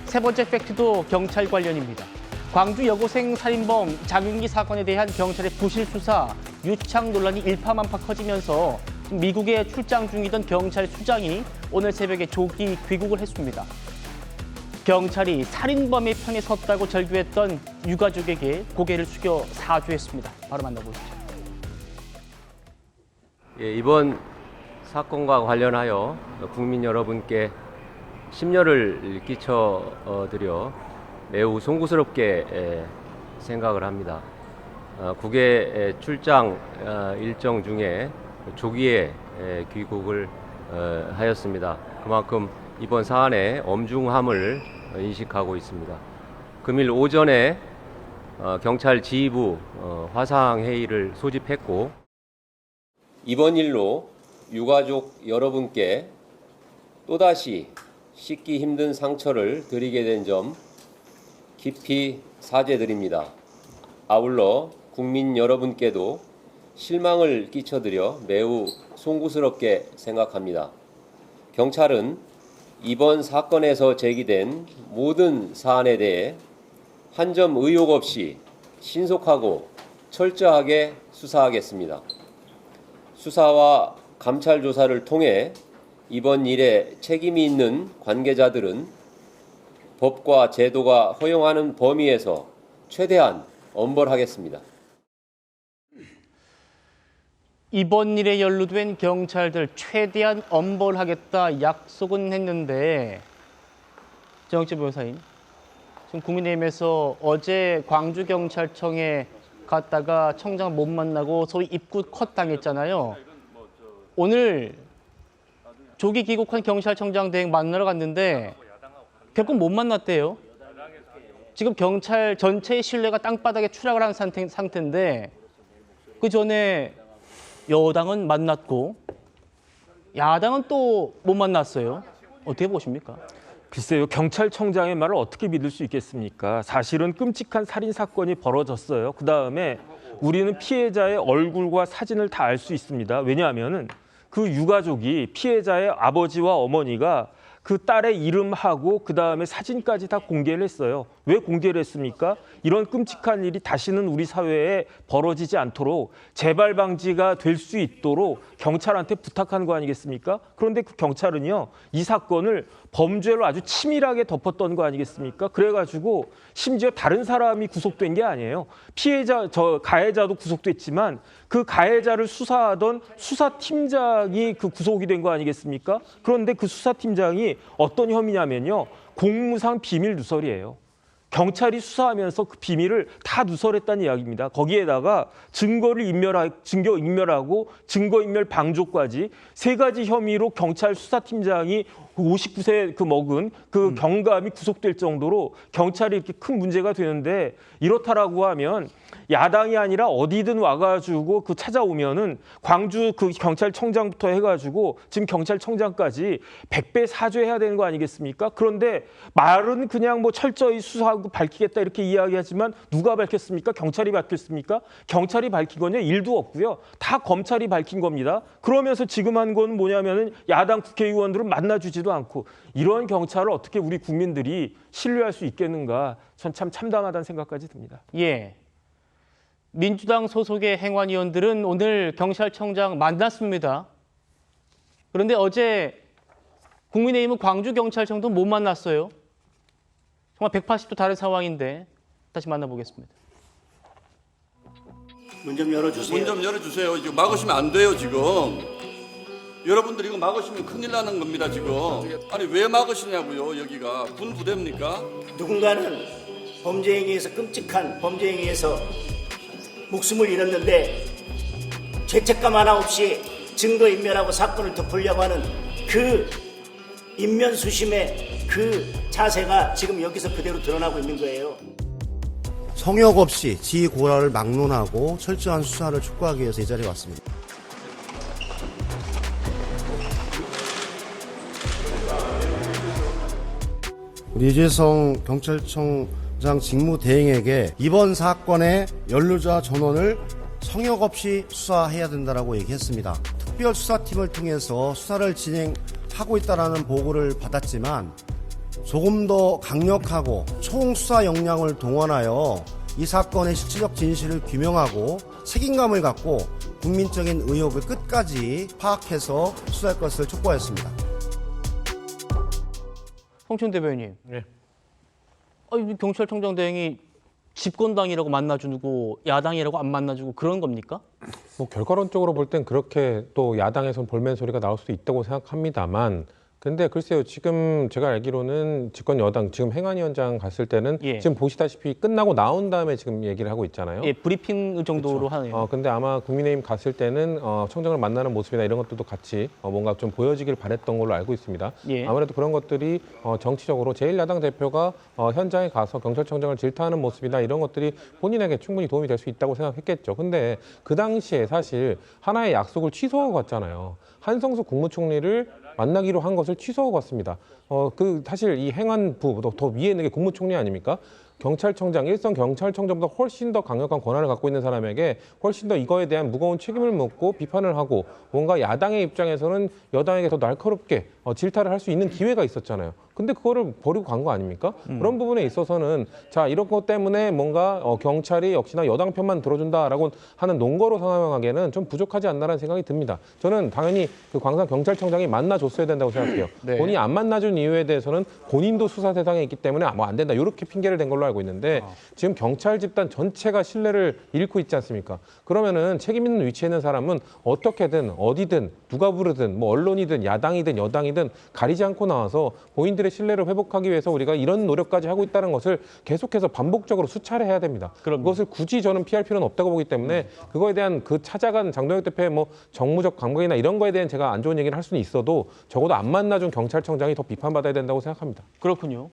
세 번째 팩트도 경찰 관련입니다. 광주 여고생 살인범 장윤기 사건에 대한 경찰의 부실 수사, 유착 논란이 일파만파 커지면서 미국에 출장 중이던 경찰 수장이 오늘 새벽에 조기 귀국을 했습니다. 경찰이 살인범의 편에 섰다고 절규했던 유가족에게 고개를 숙여 사죄했습니다. 바로 만나보시죠. 이번 사건과 관련하여 국민 여러분께 심려를 끼쳐드려 매우 송구스럽게 생각을 합니다. 국외 출장 일정 중에 조기에 귀국을 하였습니다. 그만큼 이번 사안의 엄중함을 인식하고 있습니다. 금일 오전에 경찰 지휘부 화상회의를 소집했고 이번 일로 유가족 여러분께 또다시 씻기 힘든 상처를 드리게 된 점 깊이 사죄드립니다. 아울러 국민 여러분께도 실망을 끼쳐드려 매우 송구스럽게 생각합니다. 경찰은 이번 사건에서 제기된 모든 사안에 대해 한 점 의혹 없이 신속하고 철저하게 수사하겠습니다. 수사와 감찰 조사를 통해 이번 일에 책임이 있는 관계자들은 법과 제도가 허용하는 범위에서 최대한 엄벌하겠습니다. 이번 일에 연루된 경찰들 최대한 엄벌하겠다 약속은 했는데 정혁재 변호사님, 지금 국민의힘에서 어제 광주경찰청에 갔다가 청장 못 만나고 소위 입구 컷 당했잖아요. 오늘 조기 귀국한 경찰청장 대행 만나러 갔는데 결국 못 만났대요. 지금 경찰 전체의 신뢰가 땅바닥에 추락을 한 상태인데 그 전에 여당은 만났고 야당은 또 못 만났어요. 어떻게 보십니까? 글쎄요, 경찰청장의 말을 어떻게 믿을 수 있겠습니까? 사실은 끔찍한 살인 사건이 벌어졌어요. 그다음에 우리는 피해자의 얼굴과 사진을 다 알 수 있습니다. 왜냐하면은 그 유가족이 피해자의 아버지와 어머니가 그 딸의 이름하고 그다음에 사진까지 다 공개를 했어요. 왜 공개를 했습니까? 이런 끔찍한 일이 다시는 우리 사회에 벌어지지 않도록 재발 방지가 될 수 있도록 경찰한테 부탁한 거 아니겠습니까? 그런데 그 경찰은요, 이 사건을 범죄로 아주 치밀하게 덮었던 거 아니겠습니까? 그래가지고 심지어 다른 사람이 구속된 게 아니에요. 가해자도 구속됐지만 그 가해자를 수사하던 수사팀장이 그 구속이 된 거 아니겠습니까? 그런데 그 수사팀장이 어떤 혐의냐면요, 공무상 비밀 누설이에요. 경찰이 수사하면서 그 비밀을 다 누설했다는 이야기입니다. 거기에다가 증거 인멸하고 증거인멸 방조까지 세 가지 혐의로 경찰 수사팀장이 59세 먹은 그 경감이 구속될 정도로 경찰이 이렇게 큰 문제가 되는데, 이렇다라고 하면 야당이 아니라 어디든 와가지고 그 찾아오면은 광주 그 경찰청장부터 해가지고 지금 경찰청장까지 100배 사죄해야 되는 거 아니겠습니까? 그런데 말은 그냥 뭐 철저히 수사하고 밝히겠다 이렇게 이야기하지만 누가 밝혔습니까? 경찰이 밝혔습니까? 경찰이 밝힌 건요, 일도 없고요. 다 검찰이 밝힌 겁니다. 그러면서 지금 한 건 뭐냐면은 야당 국회의원들은 만나주지도 않고, 이런 경찰을 어떻게 우리 국민들이 신뢰할 수 있겠는가? 전 참 참담하다는 생각까지 듭니다. 예. 민주당 소속의 행안위원들은 오늘 경찰청장 만났습니다. 그런데 어제 국민의힘은 광주경찰청도 못 만났어요. 정말 180도 다른 상황인데 다시 만나보겠습니다. 문 좀 열어주세요. 문 좀 열어주세요. 지금 막으시면 안 돼요, 지금. 여러분들 이거 막으시면 큰일 나는 겁니다, 지금. 아니, 왜 막으시냐고요, 여기가. 군 부대입니까? 누군가는 범죄 행위에서, 끔찍한 범죄 행위에서 목숨을 잃었는데 죄책감 하나 없이 증거인멸하고 사건을 덮으려고 하는 그 인면수심의 그 자세가 지금 여기서 그대로 드러나고 있는 거예요. 성역 없이 지휘 고라를 막론하고 철저한 수사를 촉구하기 위해서 이 자리에 왔습니다. 우리 이재성 경찰청장 직무대행에게 이번 사건의 연루자 전원을 성역 없이 수사해야 된다라고 얘기했습니다. 특별수사팀을 통해서 수사를 진행하고 있다는 보고를 받았지만 조금 더 강력하고 총수사 역량을 동원하여 이 사건의 실질적 진실을 규명하고 책임감을 갖고 국민적인 의혹을 끝까지 파악해서 수사할 것을 촉구하였습니다. 홍천 대변인. 네. 아니, 경찰청장 대행이 집권당이라고 만나주고 야당이라고 안 만나주고 그런 겁니까? 뭐 결과론적으로 볼 땐 그렇게 또 야당에선 볼멘 소리가 나올 수도 있다고 생각합니다만, 근데 글쎄요, 지금 제가 알기로는 집권 여당 지금 행안위원장 갔을 때는 예. 지금 보시다시피 끝나고 나온 다음에 지금 얘기를 하고 있잖아요. 예, 브리핑 정도로 하네요. 근데 아마 국민의힘 갔을 때는 청장을 만나는 모습이나 이런 것들도 같이 뭔가 좀 보여지길 바랬던 걸로 알고 있습니다. 예. 아무래도 그런 것들이 정치적으로 제1야당 대표가 현장에 가서 경찰청장을 질타하는 모습이나 이런 것들이 본인에게 충분히 도움이 될 수 있다고 생각했겠죠. 근데 그 당시에 사실 하나의 약속을 취소하고 갔잖아요. 한성수 국무총리를 만나기로 한 것을 취소하고 갔습니다. 사실 이 행안부 더 위에 있는 게 국무총리 아닙니까? 경찰청장, 일선 경찰청장보다 훨씬 더 강력한 권한을 갖고 있는 사람에게 훨씬 더 이거에 대한 무거운 책임을 묻고 비판을 하고 뭔가 야당의 입장에서는 여당에게 더 날카롭게 질타를 할 수 있는 기회가 있었잖아요. 근데 그거를 버리고 간 거 아닙니까? 그런 부분에 있어서는 자, 이런 것 때문에 뭔가 경찰이 역시나 여당 편만 들어준다라고 하는 논거로 상황하기에는 좀 부족하지 않나라는 생각이 듭니다. 저는 당연히 그 광산 경찰청장이 만나줬어야 된다고 생각해요. 네. 본인이 안 만나준 이유에 대해서는 본인도 수사 대상에 있기 때문에 뭐 안 된다 이렇게 핑계를 댄 걸로 알고 있는데 지금 경찰 집단 전체가 신뢰를 잃고 있지 않습니까? 그러면은 책임 있는 위치에 있는 사람은 어떻게든 어디든 누가 부르든 뭐 언론이든 야당이든 여당이든 가리지 않고 나와서 본인들의 신뢰를 회복하기 위해서 우리가 이런 노력까지 하고 있다는 것을 계속해서 반복적으로 수차례 해야 됩니다. 그것을 굳이 저는 피할 필요는 없다고 보기 때문에 그거에 대한 그 찾아간 장동혁 대표의 뭐 정무적 감각이나 이런 거에 대한 제가 안 좋은 얘기를 할 수는 있어도 적어도 안 만나준 경찰청장이 더 비판받아야 된다고 생각합니다. 그렇군요.